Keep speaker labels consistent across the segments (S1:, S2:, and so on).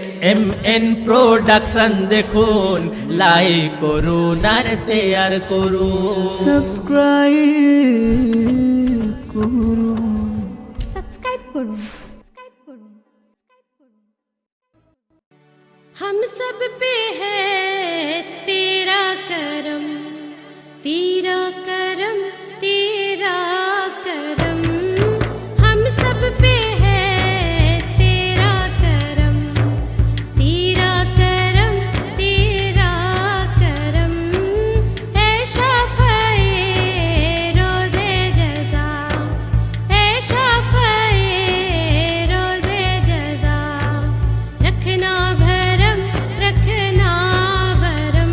S1: SMN production দেখুন, like করুন আর share করুন,
S2: সাবস্ক্রাইব করুন।
S3: सब्सक्राइब करूं। हम सब पे है तेरा करम, तेरा करम, तेरा करम। हम सब पे है तेरा करम, तेरा करम, तेरा करम। ऐ शाफ़ए रोज़े जज़ा, ऐ शाफ़ए रोज़े जज़ा। रखना भरम, रखना भरम,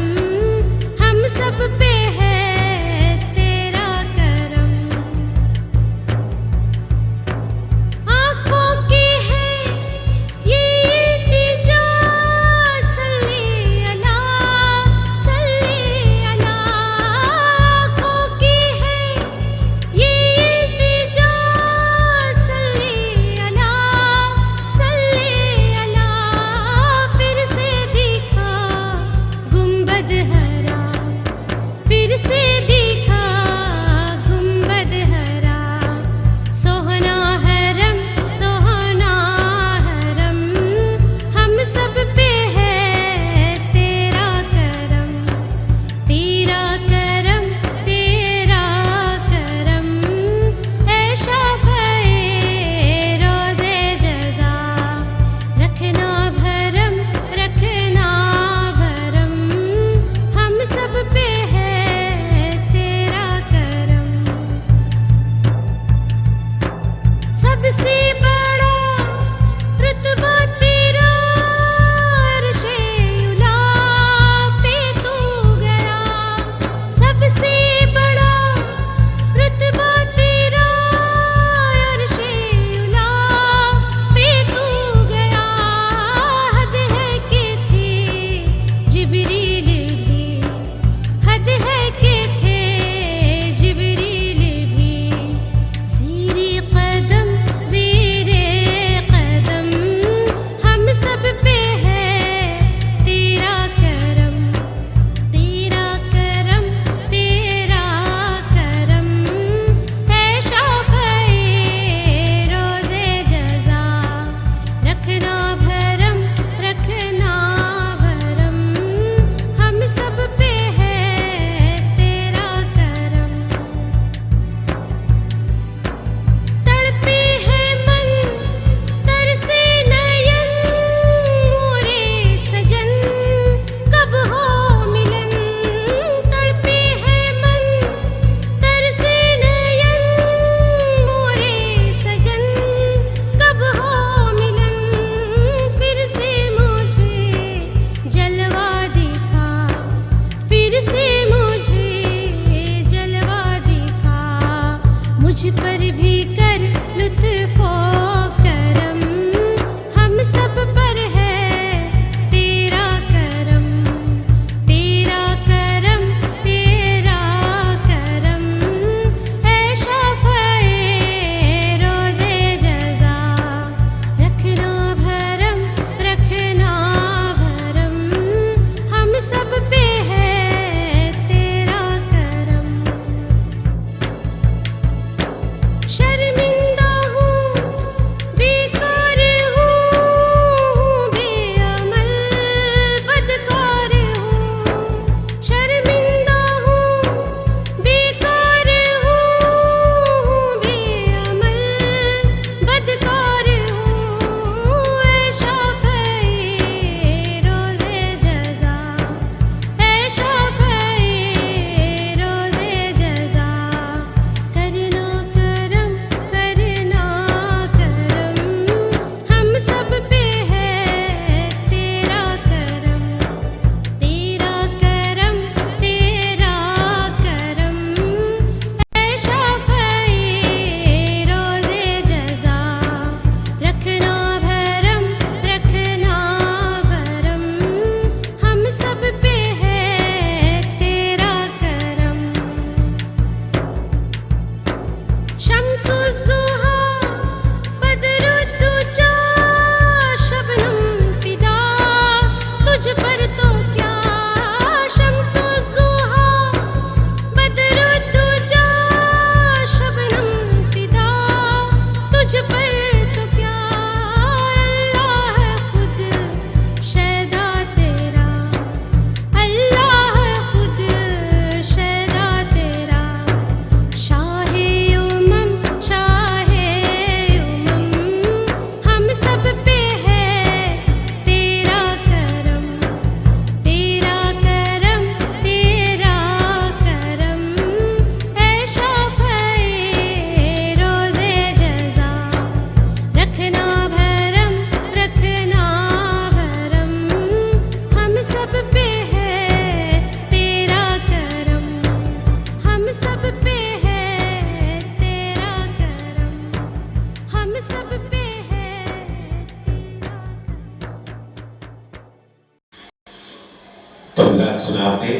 S4: तो हजरात सुना आपने।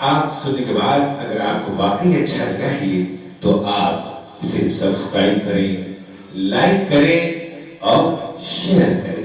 S4: आप सुनने के बाद अगर आपको वाकई अच्छा लगा है तो आप इसे सब्सक्राइब करें, लाइक करें और शेयर करें।